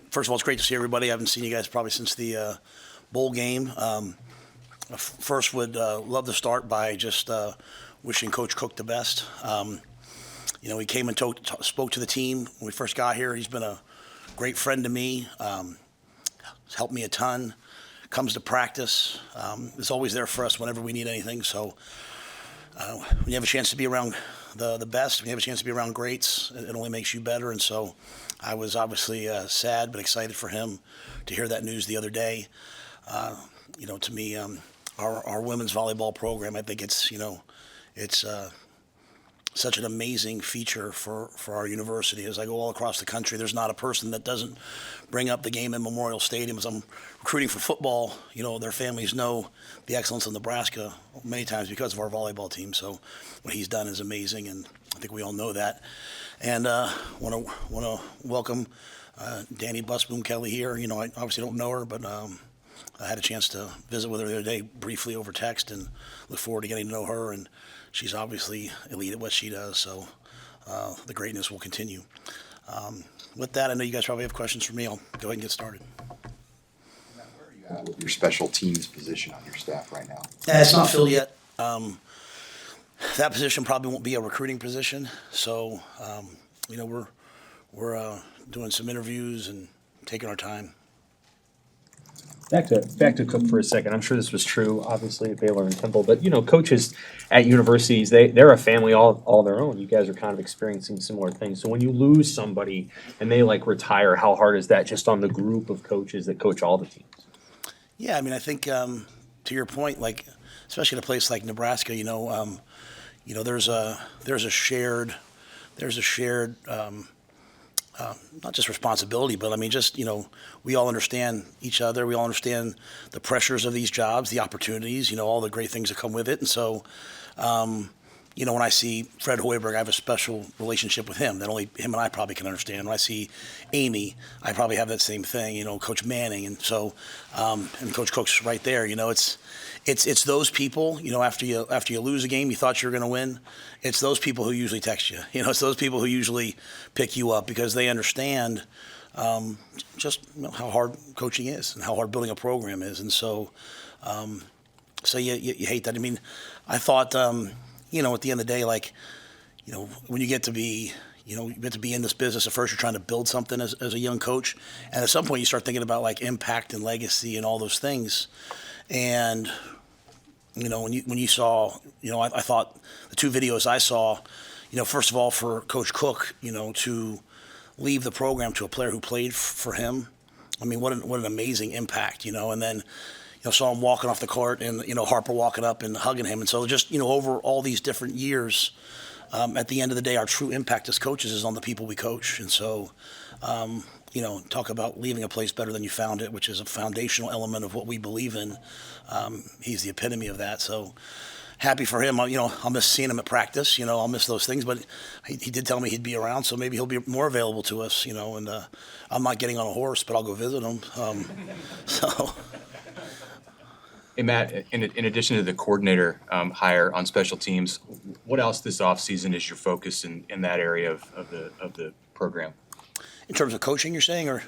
First of all, it's great to see everybody. I haven't seen you guys probably since the bowl game. First, would love to start by just wishing Coach Cook the best. He came and spoke to the team when we first got here. He's been a great friend to me. He's helped me a ton. Comes to practice. Is always there for us whenever we need anything. So when you have a chance to be around the best, when you have a chance to be around greats, it only makes you better. And so I was obviously sad but excited for him to hear that news the other day. To me, our women's volleyball program, I think it's such an amazing feature for our university. As I go all across the country, there's not a person that doesn't bring up the game in Memorial Stadium. As I'm recruiting for football, their families know the excellence of Nebraska many times because of our volleyball team. So what he's done is amazing, and I think we all know that. And want to welcome Danny Busboom Kelly here. I obviously don't know her, but I had a chance to visit with her the other day briefly over text, and look forward to getting to know her. And she's obviously elite at what she does, so the greatness will continue. With that, I know you guys probably have questions for me. I'll go ahead and get started. Matt, where are you at with your special teams position on your staff right now? It's not filled yet. That position probably won't be a recruiting position, so we're doing some interviews and taking our time. Back to Cook for a second. I'm sure this was true, obviously, at Baylor and Temple, but coaches at universities, they're a family all their own. You guys are kind of experiencing similar things. So when you lose somebody and they retire, how hard is that just on the group of coaches that coach all the teams? Yeah, I think to your point, especially in a place like Nebraska, there's a shared not just responsibility, but we all understand each other. We all understand the pressures of these jobs, the opportunities, all the great things that come with it. And so, when I see Fred Hoiberg, I have a special relationship with him that only him and I probably can understand. When I see Amy, I probably have that same thing, Coach Manning. And so, and Coach Cook's right there, it's those people, after you lose a game, you thought you were going to win. It's those people who usually text you. It's those people who usually pick you up because they understand just how hard coaching is and how hard building a program is. And so, you hate that. I thought, at the end of the day, when you get to be, you get to be in this business. At first, you're trying to build something as a young coach, and at some point, you start thinking about impact and legacy and all those things. And when you saw, I thought the two videos I saw, first of all, for Coach Cook, to leave the program to a player who played for him, what an amazing impact, and then, saw him walking off the court and, Harper walking up and hugging him. And so just, over all these different years, at the end of the day, our true impact as coaches is on the people we coach. And so, talk about leaving a place better than you found it, which is a foundational element of what we believe in. He's the epitome of that. So happy for him. I'll miss seeing him at practice. I'll miss those things. But he did tell me he'd be around, so maybe he'll be more available to us. And I'm not getting on a horse, but I'll go visit him. So. Hey, Matt, in addition to the coordinator hire on special teams, what else this offseason is your focus in that area of the program? In terms of coaching, you're saying, or?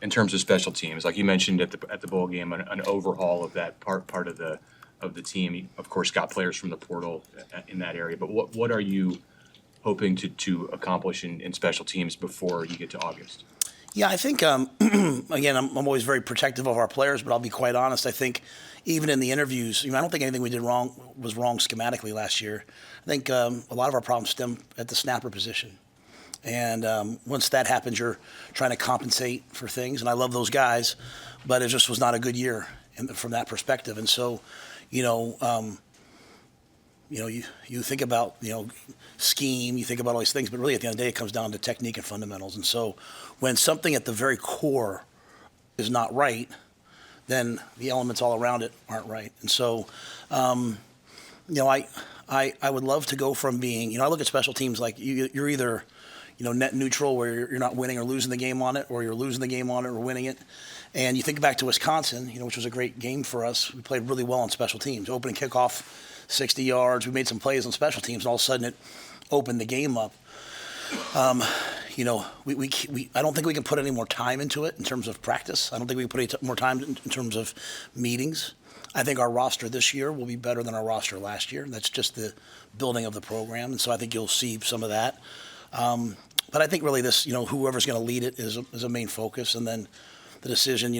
In terms of special teams, like you mentioned at the bowl game, an overhaul of that part of the team. You, of course, got players from the portal in that area. But what are you hoping to accomplish in special teams before you get to August? Yeah, I think, again, I'm always very protective of our players, but I'll be quite honest. I think even in the interviews, I don't think anything we did wrong was wrong schematically last year. I think a lot of our problems stem at the snapper position. And once that happens, you're trying to compensate for things. And I love those guys, but it just was not a good year from that perspective. And so, you think about, scheme, you think about all these things, but really at the end of the day, it comes down to technique and fundamentals. And so when something at the very core is not right, then the elements all around it aren't right. And so, I would love to go from being, I look at special teams like you're either, net neutral where you're not winning or losing the game on it, or you're losing the game on it or winning it. And you think back to Wisconsin, which was a great game for us. We played really well on special teams. Opening kickoff, 60 yards. We made some plays on special teams, and all of a sudden it opened the game up. I don't think we can put any more time into it in terms of practice. I don't think we can put any more time in terms of meetings. I think our roster this year will be better than our roster last year. That's just the building of the program, and so I think you'll see some of that. But I think really this, whoever's going to lead it is a main focus, and then the decision,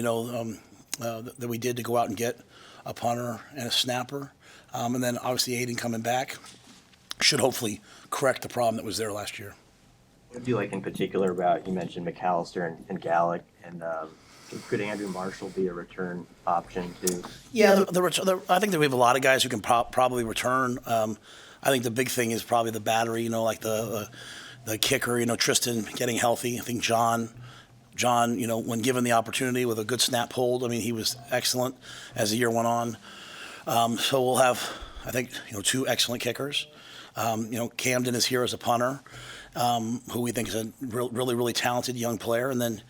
that we did to go out and get a punter and a snapper, and then obviously Aiden coming back should hopefully correct the problem that was there last year. What do you like in particular about, you mentioned McAllister and Gallick, and could Andrew Marshall be a return option too? Yeah, I think that we have a lot of guys who can probably return. I think the big thing is probably the battery, like the kicker, Tristan getting healthy. I think John, when given the opportunity with a good snap hold, he was excellent as the year went on. So we'll have, I think, two excellent kickers. Camden is here as a punter, who we think is a really, really talented young player. And then,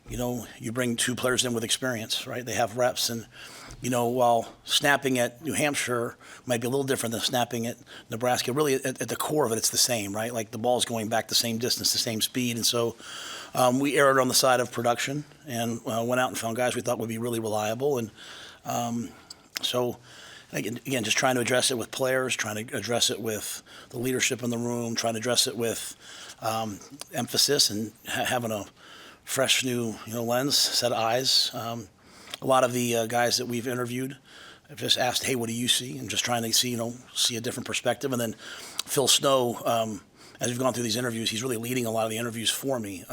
you bring two players in with experience, right? They have reps. And, while snapping at New Hampshire might be a little different than snapping at Nebraska, really at the core of it, it's the same, right? Like the ball's going back the same distance, the same speed. And so we erred on the side of production and went out and found guys we thought would be really reliable. And so, again, just trying to address it with players, trying to address it with the leadership in the room, trying to address it with emphasis and having a fresh new lens, set of eyes. A lot of the guys that we've interviewed have just asked, hey, what do you see? And just trying to see a different perspective. And then Phil Snow, as we've gone through these interviews, he's really leading a lot of the interviews for me.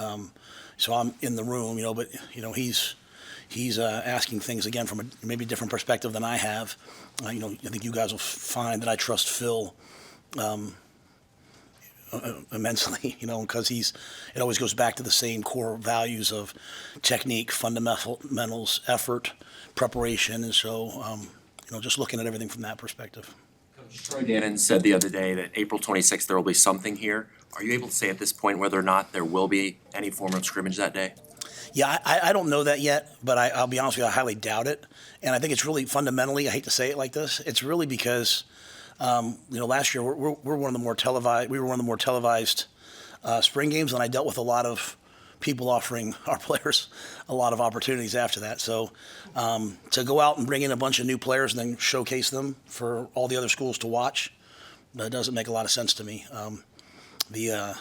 So I'm in the room, but he's asking things again from a maybe different perspective than I have. I think you guys will find that I trust Phil immensely, because it always goes back to the same core values of technique, fundamentals, effort, preparation, and so just looking at everything from that perspective. Troy Gannon said the other day that April 26th there will be something here. Are you able to say at this point whether or not there will be any form of scrimmage that day? Yeah, I don't know that yet, but I'll be honest with you, I highly doubt it. And I think it's really fundamentally, I hate to say it like this, it's really because last year we're one of the more televised. We were one of the more televised spring games, and I dealt with a lot of people offering our players a lot of opportunities after that. So to go out and bring in a bunch of new players and then showcase them for all the other schools to watch, that doesn't make a lot of sense to me. The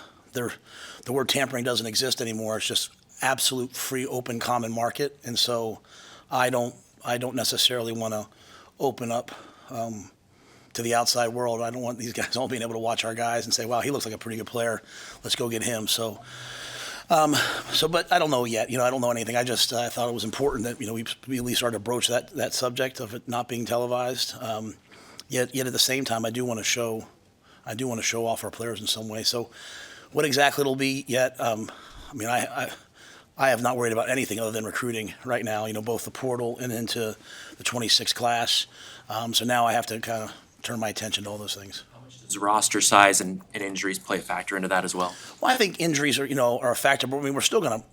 word tampering doesn't exist anymore. It's just absolute free, open, common market, and so I don't necessarily want to open up to the outside world. I don't want these guys all being able to watch our guys and say, wow, he looks like a pretty good player. Let's go get him. So, but I don't know yet. I don't know anything. I thought it was important that, we at least started to broach that subject of it not being televised. Yet at the same time, I do want to show off our players in some way. So what exactly it'll be yet, I have not worried about anything other than recruiting right now, both the portal and into the 26 class. So now I have to kind of turn my attention to all those things. Does roster size and injuries play a factor into that as well? Well, I think injuries are a factor, but we're still going to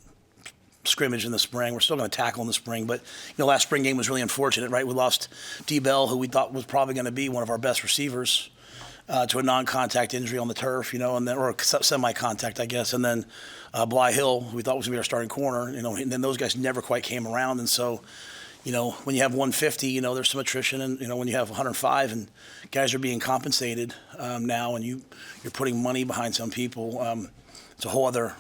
scrimmage in the spring. We're still going to tackle in the spring. But, last spring game was really unfortunate, right? We lost D. Bell, who we thought was probably going to be one of our best receivers, to a non-contact injury on the turf, and then, or semi-contact, I guess. And then Bly Hill, who we thought was going to be our starting corner, and then those guys never quite came around. And so, when you have 150, there's some attrition, and when you have 105 and guys are being compensated now, and you're putting money behind some people, it's a whole other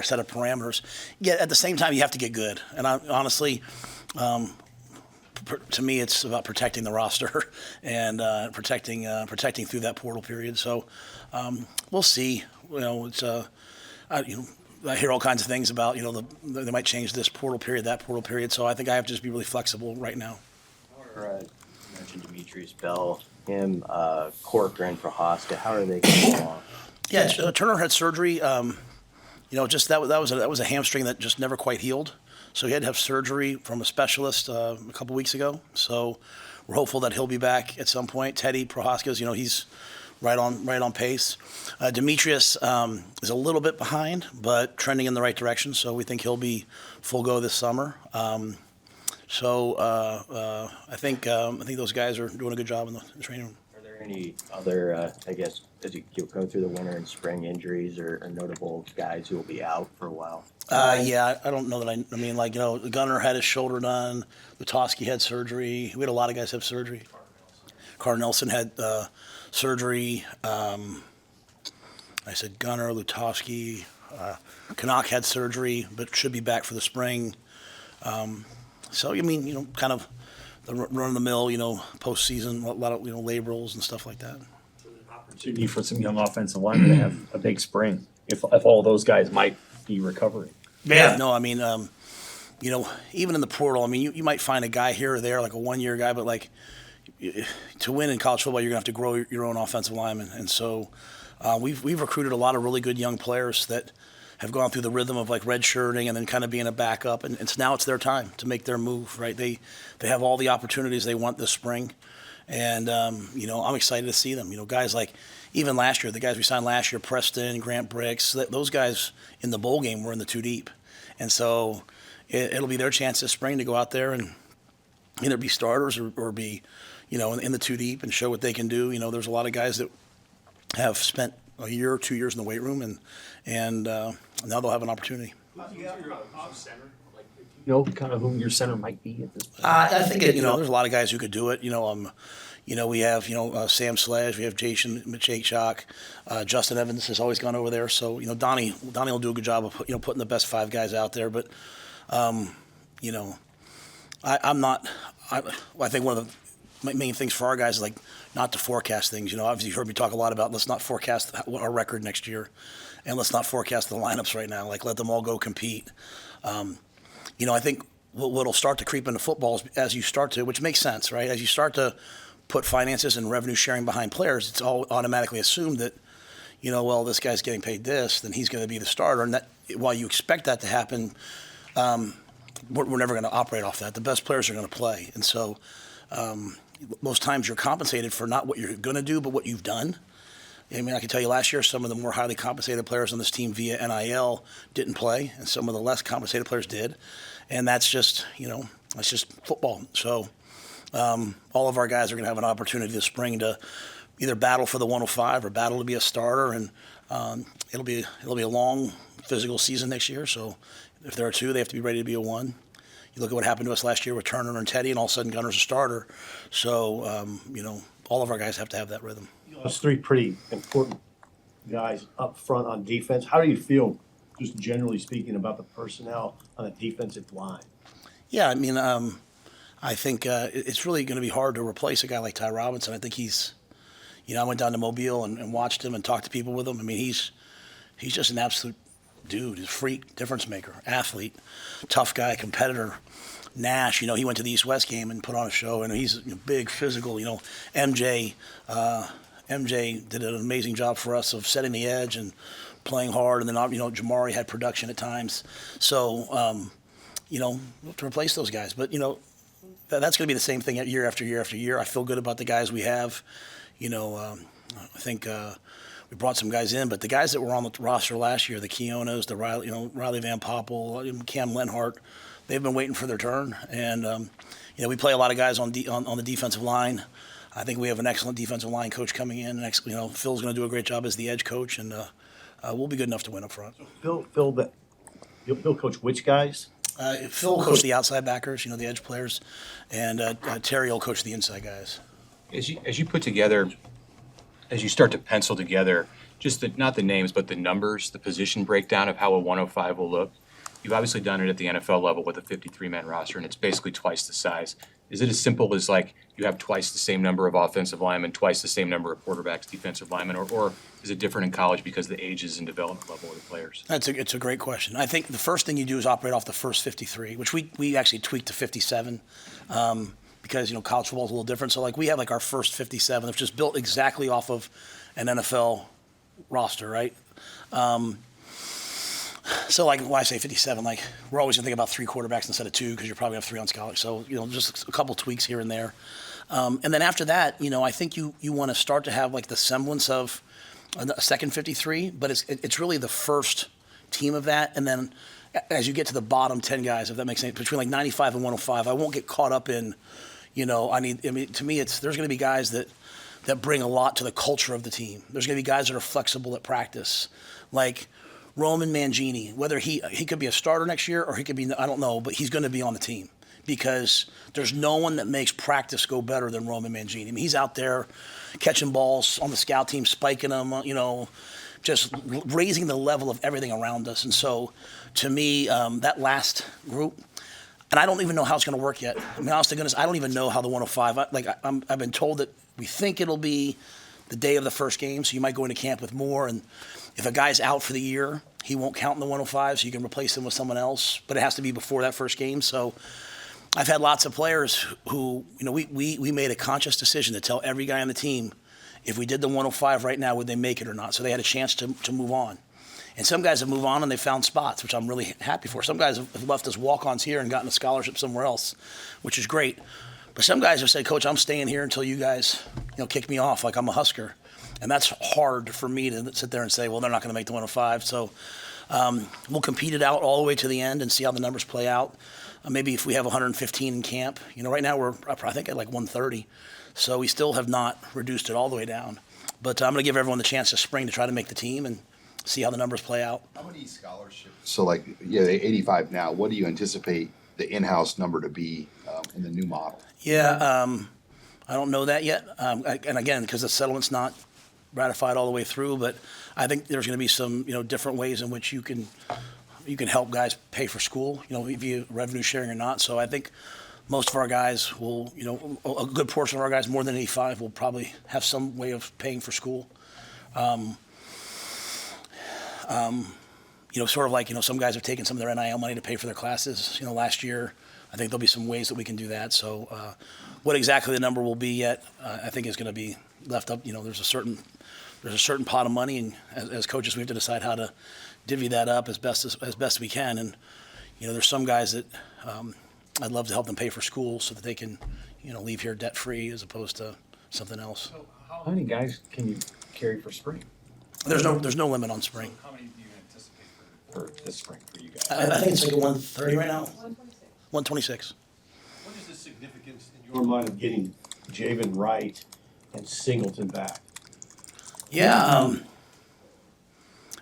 set of parameters. Yet at the same time, you have to get good. And honestly, to me, it's about protecting the roster and protecting through that portal period. So we'll see. I hear all kinds of things about, they might change this portal period, that portal period. So I think I have to just be really flexible right now. You mentioned Demetrius Bell, him, Corcoran, Prohaska. How are they getting along? Yeah, Turner had surgery. That was a hamstring that just never quite healed. So he had to have surgery from a specialist a couple weeks ago. So we're hopeful that he'll be back at some point. Teddy Prohaska's, he's right on pace. Demetrius is a little bit behind, but trending in the right direction. So we think he'll be full go this summer. I think those guys are doing a good job in the training room. Are there there any other, I guess, as you go through the winter and spring injuries or notable guys who will be out for a while? Yeah, I don't know that I mean, like, Gunner had his shoulder done. Lutoski had surgery. We had a lot of guys have surgery. Carter Nelson had surgery. I said Gunner, Lutoski. Canuck had surgery, but should be back for the spring. So, I mean, kind of the run-of-the-mill, postseason, a lot of, laborals and stuff like that. Opportunity for some young offensive linemen to have a big spring, if all those guys might be recovering. Yeah, no, I mean, even in the portal, I mean, you might find a guy here or there, like a one-year guy, but like to win in college football, you're gonna have to grow your own offensive lineman, and so we've recruited a lot of really good young players that have gone through the rhythm of like redshirting and then kind of being a backup, and now it's their time to make their move, right? They have all the opportunities they want this spring, and I'm excited to see them. Guys like even last year, the guys we signed last year, Preston, Grant Bricks, those guys in the bowl game were in the two deep, and so it'll be their chance this spring to go out there and either be starters or be, in the two deep and show what they can do. There's a lot of guys that have spent a year or 2 years in the weight room, and now they'll have an opportunity. Kind of who your center might be at this point. I think there's a lot of guys who could do it. We have Sam Sledge, we have Jason Machachak, Justin Evans has always gone over there. So Donnie will do a good job of putting the best five guys out there. But I'm not. I think one of the main things for our guys is like not to forecast things. Obviously you heard me talk a lot about let's not forecast our record next year, and let's not forecast the lineups right now. Like let them all go compete. I think what'll start to creep into football is as you start to, which makes sense, right? As you start to put finances and revenue sharing behind players, it's all automatically assumed that, this guy's getting paid this, then he's going to be the starter. And that, while you expect that to happen, we're never going to operate off that. The best players are going to play. And so most times you're compensated for not what you're going to do, but what you've done. I mean, I can tell you last year, some of the more highly compensated players on this team via NIL didn't play, and some of the less compensated players did. And that's just, that's just football. So all of our guys are going to have an opportunity this spring to either battle for the 105 or battle to be a starter. And it'll be a long physical season next year. So if there are two, they have to be ready to be a one. You look at what happened to us last year with Turner and Teddy, and all of a sudden Gunner's a starter. So, all of our guys have to have that rhythm. Those three pretty important guys up front on defense. How do you feel, just generally speaking, about the personnel on the defensive line? Yeah, I mean, I think it's really going to be hard to replace a guy like Ty Robinson. I think he's, I went down to Mobile and watched him and talked to people with him. I mean, he's just an absolute dude. He's a freak, difference maker, athlete, tough guy, competitor. Nash, he went to the East-West game and put on a show, and he's big, physical. MJ did an amazing job for us of setting the edge and playing hard, and then Jamari had production at times. So, we'll have to replace those guys. But that's going to be the same thing year after year after year. I feel good about the guys we have. I think we brought some guys in, but the guys that were on the roster last year, the Keonas, the Riley Van Poppel, Cam Lenhart, they've been waiting for their turn. And we play a lot of guys on the defensive line. I think we have an excellent defensive line coach coming in. Phil's going to do a great job as the edge coach, and we'll be good enough to win up front. Phil, you'll coach which guys? Phil will coach the outside backers, the edge players, and Terry will coach the inside guys. As you put together, as you start to pencil together, just not the names, but the numbers, the position breakdown of how a 105 will look, you've obviously done it at the NFL level with a 53-man roster, and it's basically twice the size. Is it as simple as like you have twice the same number of offensive linemen, twice the same number of quarterbacks, defensive linemen, or is it different in college because of the ages and development level of the players? It's a great question. I think the first thing you do is operate off the first 53, which we actually tweaked to 57 because college football is a little different. So like we have like our first 57, which is built exactly off of an NFL roster, right? So like when I say 57, like we're always gonna think about 3 quarterbacks instead of 2 because you're probably have 3 on scholarship. So just a couple tweaks here and there, and then after that, I think you want to start to have like the semblance of a second 53, but it's really the first team of that, and then as you get to the bottom 10 guys, if that makes sense, between like 95 and 105, I won't get caught up in, to me there's gonna be guys that that bring a lot to the culture of the team. There's going to be guys that are flexible at practice, like Roman Mangini. Whether he could be a starter next year or he could be, I don't know, but he's going to be on the team because there's no one that makes practice go better than Roman Mangini. I mean, he's out there catching balls on the scout team, spiking them, just raising the level of everything around us. And so, to me, that last group, and I don't even know how it's going to work yet. I mean, honest to goodness, I don't even know how the 105. I've been told that we think it'll be the day of the first game, so you might go into camp with more. And if a guy's out for the year, he won't count in the 105, so you can replace him with someone else. But it has to be before that first game. So I've had lots of players who, we made a conscious decision to tell every guy on the team, if we did the 105 right now, would they make it or not? So they had a chance to move on. And some guys have moved on and they found spots, which I'm really happy for. Some guys have left as walk-ons here and gotten a scholarship somewhere else, which is great. But some guys have said, Coach, I'm staying here until you guys, kick me off like I'm a Husker. And that's hard for me to sit there and say, well, they're not going to make the 105. So we'll compete it out all the way to the end and see how the numbers play out. Maybe if we have 115 in camp. Right now we're, I think, at like 130. So we still have not reduced it all the way down. But I'm going to give everyone the chance this spring to try to make the team and see how the numbers play out. How many scholarships? So the 85 now, what do you anticipate the in-house number to be in the new model? Yeah, I don't know that yet. And again, because the settlement's not ratified all the way through, but I think there's going to be some, different ways in which you can help guys pay for school, via revenue sharing or not. So I think most of our guys will, a good portion of our guys, more than 85, will probably have some way of paying for school. Sort of like, some guys have taken some of their NIL money to pay for their classes, last year. I think there'll be some ways that we can do that. So what exactly the number will be yet, I think is going to be left up. There's a certain pot of money, and as coaches, we have to decide how to divvy that up as best we can. And, there's some guys that I'd love to help them pay for school so that they can, leave here debt-free as opposed to something else. So how many guys can you carry for spring? There's no limit on spring. How many do you anticipate for this spring for you guys? I think it's like 130 right now. 126. What is the significance in your mind of getting Javen Wright and Singleton back? Yeah, I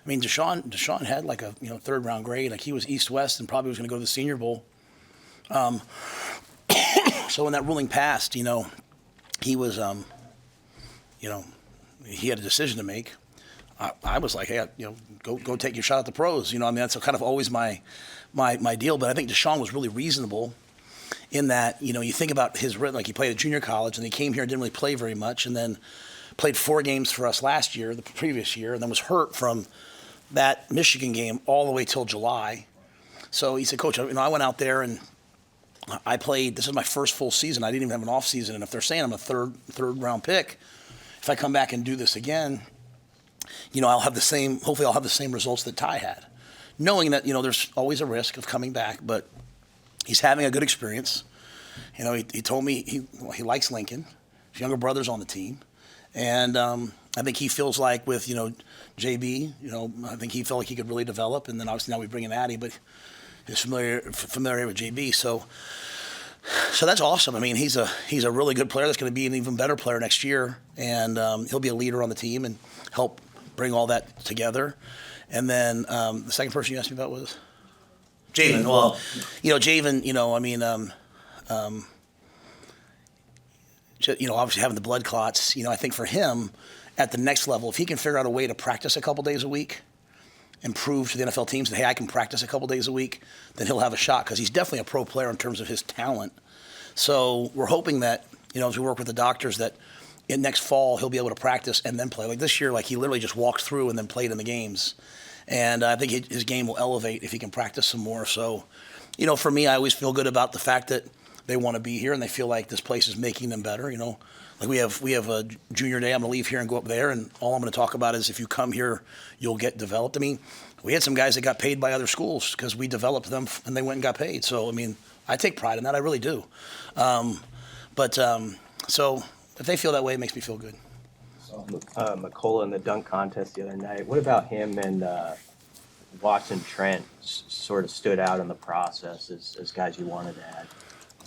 mean, Deshaun had like a third round grade. Like he was East-West and probably was going to go to the Senior Bowl. So when that ruling passed, he was, he had a decision to make. I was like, hey, go take your shot at the pros. That's kind of always my deal. But I think Deshaun was really reasonable in that, you think about his, like he played at junior college and he came here and didn't really play very much, and then played 4 games for us last year, the previous year, and then was hurt from that Michigan game all the way till July. So he said, Coach, I went out there and I played. This is my first full season. I didn't even have an off season, and if they're saying I'm a third round pick, if I come back and do this again, I'll have the same. Hopefully, I'll have the same results that Ty had, knowing that there's always a risk of coming back. But he's having a good experience. He told me he likes Lincoln. His younger brother's on the team, and I think he feels like with JB, I think he felt like he could really develop. And then obviously now we bring in Addy, but his familiar with JB. So that's awesome. I mean, he's a really good player that's going to be an even better player next year, and he'll be a leader on the team and help bring all that together. And then the second person you asked me about was Javen. Well, Javen, obviously having the blood clots, I think for him at the next level, if he can figure out a way to practice a couple days a week and prove to the NFL teams that, hey, I can practice a couple days a week, then he'll have a shot because he's definitely a pro player in terms of his talent. So we're hoping that, as we work with the doctors, that in next fall he'll be able to practice and then play. Like this year, he literally just walked through and then played in the games. And I think his game will elevate if he can practice some more. So, for me, I always feel good about the fact that they want to be here and they feel like this place is making them better. Like we have a junior day. I'm going to leave here and go up there, and all I'm going to talk about is if you come here, you'll get developed. I mean, we had some guys that got paid by other schools because we developed them and they went and got paid. So, I mean, I take pride in that. I really do. So if they feel that way, it makes me feel good. McCullough in the dunk contest the other night. What about him and Watson Trent sort of stood out in the process as guys you wanted to add?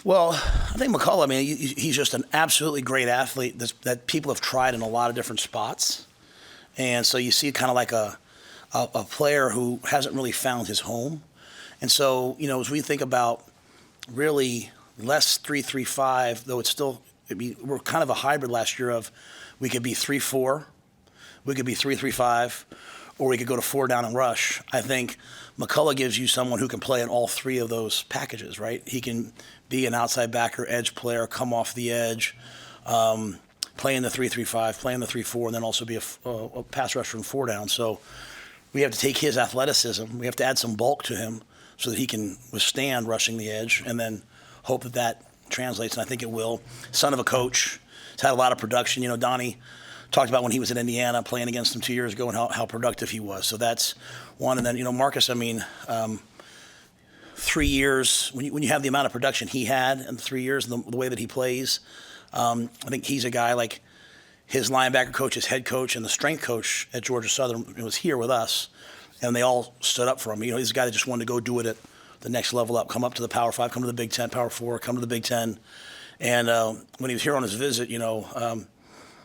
Well, I think McCullough, I mean, he's just an absolutely great athlete that people have tried in a lot of different spots. And so you see kind of like a player who hasn't really found his home. And so, as we think about really less 3-3-5, though it's still, we're kind of a hybrid last year of we could be 3-4, we could be 3-3-5, or we could go to 4 down and rush. I think McCullough gives you someone who can play in all three of those packages, right? He can be an outside backer, edge player, come off the edge, play in the 3-3-5, play in the 3-4, and then also be a pass rusher from 4 down. So we have to take his athleticism, we have to add some bulk to him so that he can withstand rushing the edge, and then hope that translates, and I think it will. Son of a coach, he's had a lot of production. Donnie talked about when he was in Indiana playing against him 2 years ago and how productive he was. So that's one. And then, Marcus, 3 years, when you have the amount of production he had in the 3 years and the way that he plays, I think he's a guy like his linebacker coach, his head coach, and the strength coach at Georgia Southern was here with us, and they all stood up for him. He's a guy that just wanted to go do it at the next level up, come up to the Power 5, come to the Big 10, Power 4, come to the Big 10. And when he was here on his visit,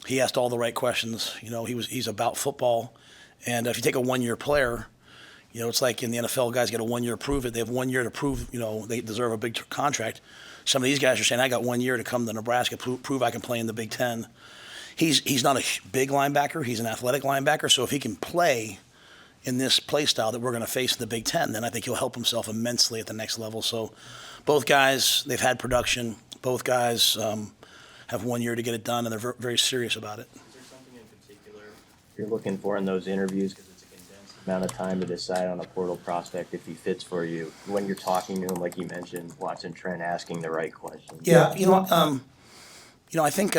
he asked all the right questions. He's about football. And if you take a one-year player, it's like in the NFL, guys get a 1 year to prove it. They have 1 year to prove, they deserve a big contract. Some of these guys are saying, I got 1 year to come to Nebraska, prove I can play in the Big 10. He's not a big linebacker. He's an athletic linebacker. So if he can play in this play style that we're going to face in the Big 10, then I think he'll help himself immensely at the next level. So both guys, they've had production. Both guys have 1 year to get it done, and they're very, very serious about it. Is there something in particular you're looking for in those interviews? Because it's a condensed amount of time to decide on a portal prospect if he fits for you. When you're talking to him, like you mentioned, Watson Trent asking the right questions. Yeah, I think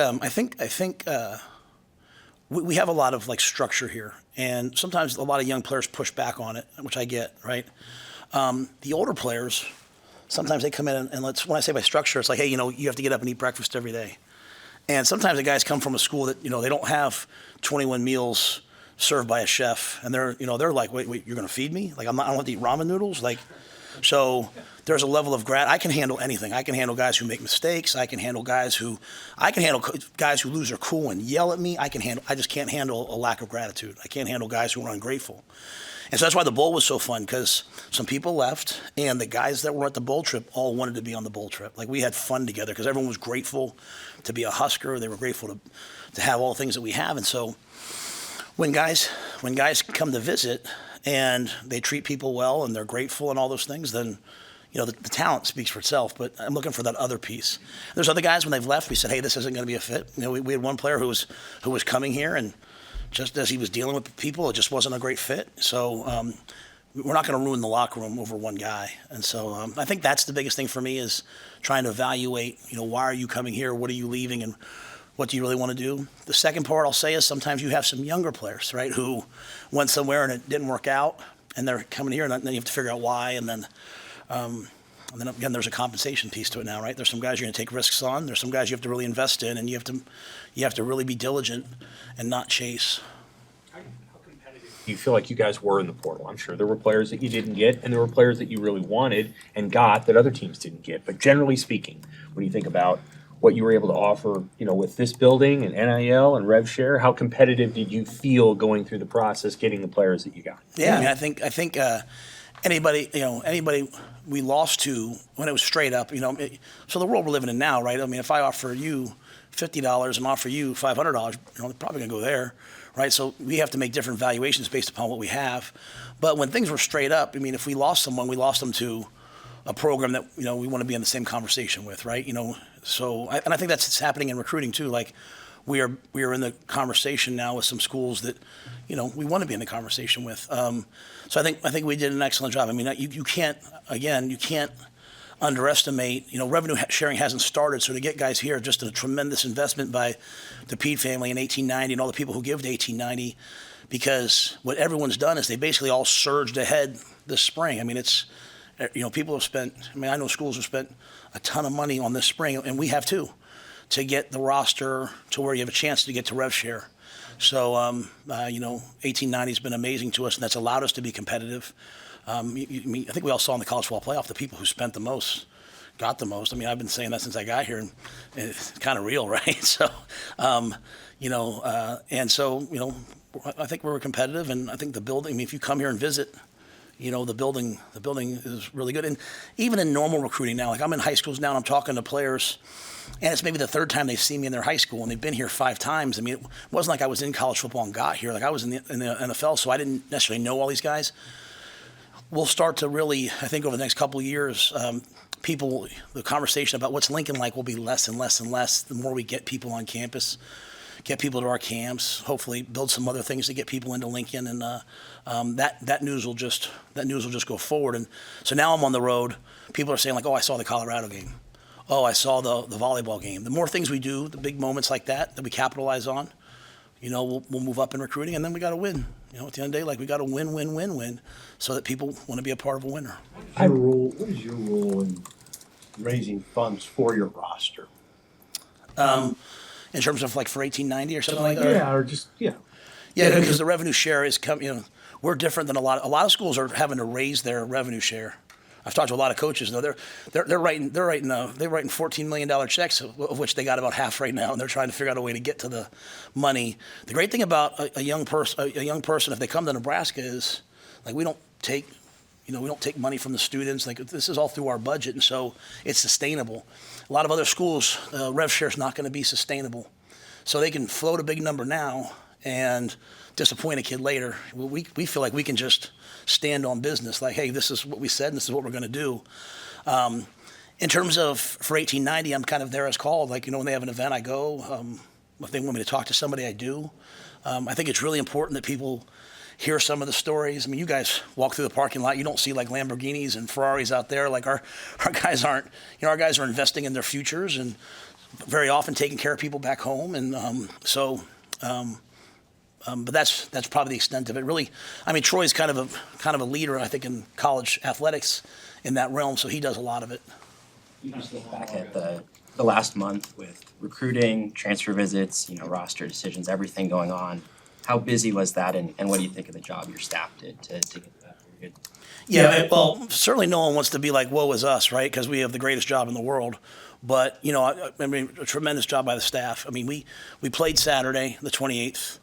we have a lot of structure here, and sometimes a lot of young players push back on it, which I get, right? The older players, sometimes they come in and when I say by structure, it's like, hey, you have to get up and eat breakfast every day. And sometimes the guys come from a school that, they don't have 21 meals served by a chef, and they're like, wait, you're going to feed me? Like, I don't have to eat ramen noodles? So there's a level of I can handle anything. I can handle guys who make mistakes. I can handle guys who lose their cool and yell at me. I just can't handle a lack of gratitude. I can't handle guys who are ungrateful. And so that's why the bowl was so fun, because some people left, and the guys that were at the bowl trip all wanted to be on the bowl trip. We had fun together because everyone was grateful to be a Husker. They were grateful to have all the things that we have. And so when guys come to visit and they treat people well and they're grateful and all those things, then the talent speaks for itself. But I'm looking for that other piece. There's other guys, when they've left, we said, hey, this isn't going to be a fit. We had one player who was coming here, and just as he was dealing with people, it just wasn't a great fit. So we're not going to ruin the locker room over one guy. And so I think that's the biggest thing for me, is trying to evaluate, why are you coming here? What are you leaving? And what do you really want to do? The second part I'll say is sometimes you have some younger players, right, who went somewhere and it didn't work out, and they're coming here, and then you have to figure out why. And then again, there's a compensation piece to it now, right? There's some guys you're going to take risks on. There's some guys you have to really invest in, and you have to really be diligent and not chase. How competitive do you feel like you guys were in the portal? I'm sure there were players that you didn't get, and there were players that you really wanted and got that other teams didn't get. But generally speaking, when you think about what you were able to offer, with this building and NIL and rev share, how competitive did you feel going through the process, getting the players that you got? Yeah, I think anybody we lost to when it was straight up, so the world we're living in now, right? If I offer you $50 and offer you $500, they're probably going to go there, right? So we have to make different valuations based upon what we have. But when things were straight up, if we lost someone, we lost them to a program that we want to be in the same conversation with, right? So I think that's happening in recruiting too. We are in the conversation now with some schools that we want to be in the conversation with. So I think we did an excellent job. You can't underestimate. Revenue sharing hasn't started, so to get guys here, just a tremendous investment by the Pede family in 1890 and all the people who give to 1890, because what everyone's done is they basically all surged ahead this spring. People have spent. I know schools have spent a ton of money on this spring, and we have too, to get the roster to where you have a chance to get to rev share. So 1890 has been amazing to us, and that's allowed us to be competitive. I think we all saw in the college football playoff the people who spent the most got the most. I mean, I've been saying that since I got here, and it's kind of real, right? So, and so, I think we're competitive, and I think the building. I mean, if you come here and visit, the building is really good. And even in normal recruiting now, like I'm in high schools now, and I'm talking to players, and it's maybe the third time they've seen me in their high school, and they've been here 5 times. I mean, it wasn't like I was in college football and got here. Like I was in the NFL, so I didn't necessarily know all these guys. We'll start to really, I think, over the next couple of years, the conversation about what's Lincoln like will be less and less and less the more we get people on campus, get people to our camps, hopefully build some other things to get people into Lincoln, and that news will just go forward. And so now I'm on the road. People are saying like, oh, I saw the Colorado game. Oh, I saw the volleyball game. The more things we do, the big moments like that we capitalize on, we'll move up in recruiting, and then we got to win. At the end of the day, like we got to win, so that people want to be a part of a winner. What is your role in raising funds for your roster? In terms of like for 1890 or something like that? Yeah, or just, yeah. Yeah, because the revenue share is we're different than a lot of schools are having to raise their revenue share. I've talked to a lot of coaches though. They're writing $14 million checks, of which they got about half right now, and they're trying to figure out a way to get to the money. The great thing about a young person if they come to Nebraska is like we don't take money from the students. Like this is all through our budget, and so it's sustainable. A lot of other schools, rev share is not going to be sustainable, so they can float a big number now and disappoint a kid later. We feel like we can just stand on business, like, hey, this is what we said, and this is what we're going to do. In terms of for 1890, I'm kind of there as called. Like, when they have an event, I go. If they want me to talk to somebody, I do. I think it's really important that people hear some of the stories. I mean, you guys walk through the parking lot, you don't see like Lamborghinis and Ferraris out there. Like our guys aren't, our guys are investing in their futures and very often taking care of people back home. And but that's probably the extent of it. Really, I mean, Troy's kind of a leader, I think, in college athletics in that realm, so he does a lot of it. You just look back at the last month with recruiting, transfer visits, roster decisions, everything going on. How busy was that, and what do you think of the job your staff did to get that good? Yeah, well, certainly no one wants to be like, woe is us, right? Because we have the greatest job in the world. But, I mean, a tremendous job by the staff. I mean, we played Saturday, the 28th.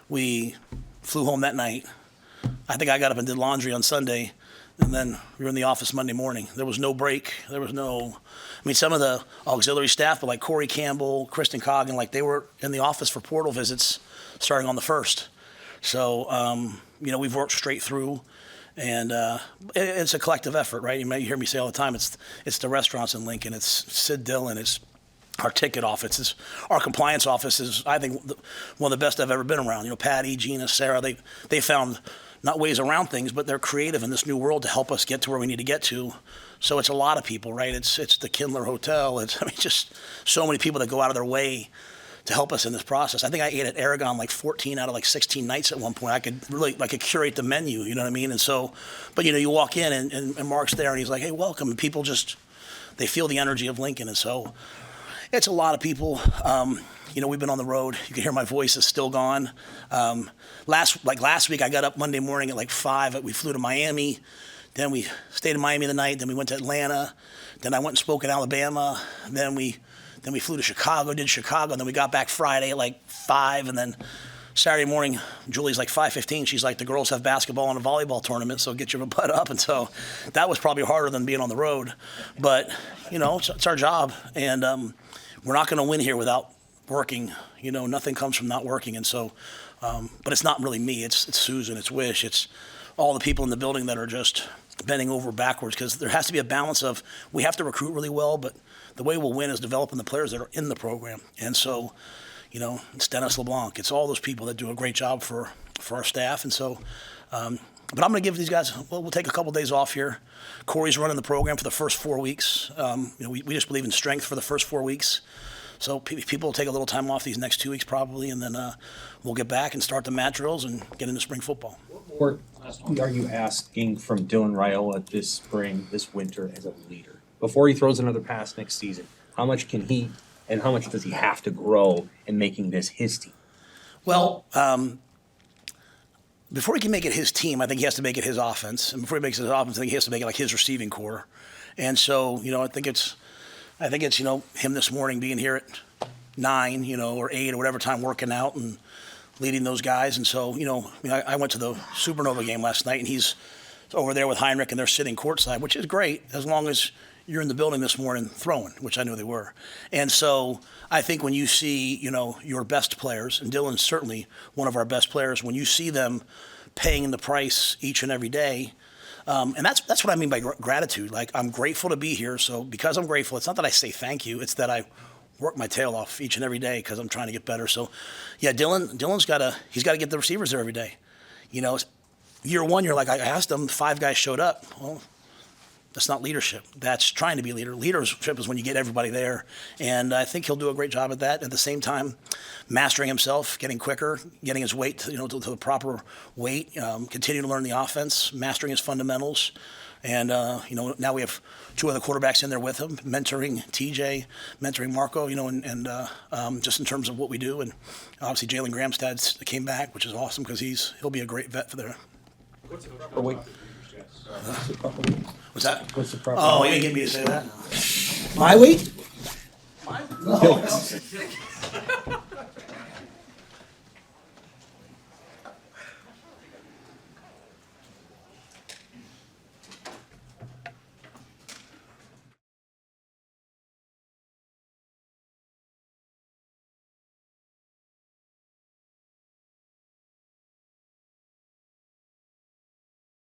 We flew home that night. I think I got up and did laundry on Sunday, and then we were in the office Monday morning. There was no break. There was no, I mean, some of the auxiliary staff, but like Corey Campbell, Kristen Coggan, like they were in the office for portal visits starting on the 1st. So, we've worked straight through, and it's a collective effort, right? You may hear me say all the time, it's the restaurants in Lincoln, it's Sid Dillon, it's our ticket office, it's our compliance office is, I think, one of the best I've ever been around. Patty, Gina, Sarah, they found not ways around things, but they're creative in this new world to help us get to where we need to get to. So it's a lot of people, right? It's the Kindler Hotel. It's just so many people that go out of their way to help us in this process. I think I ate at Aragon like 14 out of like 16 nights at one point. I could curate the menu, you know what I mean? And so, but you walk in and Mark's there and he's like, hey, welcome. And people just, they feel the energy of Lincoln. And so it's a lot of people. We've been on the road. You can hear my voice is still gone. Last week, I got up Monday morning at like 5. We flew to Miami. Then we stayed in Miami the night. Then we went to Atlanta. Then I went and spoke in Alabama. Then we flew to Chicago, did Chicago. And then we got back Friday at like 5. And then Saturday morning, Julie's like 5:15. She's like, the girls have basketball and a volleyball tournament, so get your butt up. And so that was probably harder than being on the road. But, it's our job. And we're not going to win here without working. Nothing comes from not working. And so, but it's not really me. It's Susan, it's Wish, it's all the people in the building that are just bending over backwards, because there has to be a balance of, we have to recruit really well, but the way we'll win is developing the players that are in the program. And so, it's Dennis LeBlanc. It's all those people that do a great job for our staff. And so, but I'm going to give these guys, we'll take a couple days off here. Corey's running the program for the first 4 weeks. We just believe in strength for the first 4 weeks. So people will take a little time off these next 2 weeks probably, and then we'll get back and start the mat drills and get into spring football. What are you asking from Dylan Raiola this winter as a leader? Before he throws another pass next season, how much can he and how much does he have to grow in making this his team? Well, before he can make it his team, I think he has to make it his offense. And before he makes it his offense, I think he has to make it like his receiving core. And so, I think it's – I think it's, him this morning being here at 9, or 8 or whatever time working out and leading those guys. And so, I went to the Supernova game last night and he's over there with Heinrich and they're sitting courtside, which is great as long as you're in the building this morning throwing, which I knew they were. And so I think when you see, your best players, and Dylan's certainly one of our best players, when you see them paying the price each and every day, and that's what I mean by gratitude. Like, I'm grateful to be here. So because I'm grateful, it's not that I say thank you. It's that I work my tail off each and every day because I'm trying to get better. So, yeah, Dylan's got to get the receivers there every day. Year one, you're like, I asked them, 5 guys showed up. Well, that's not leadership. That's trying to be a leader. Leadership is when you get everybody there. And I think he'll do a great job at that. At the same time, mastering himself, getting quicker, getting his weight, to the proper weight, continuing to learn the offense, mastering his fundamentals. And, now we have 2 other quarterbacks in there with him, mentoring TJ, mentoring Marco, and just in terms of what we do. And obviously Jalen Gramstad came back, which is awesome because he'll be a great vet for there. What's that? What's the proper? Oh, you didn't get me to say that. My weight?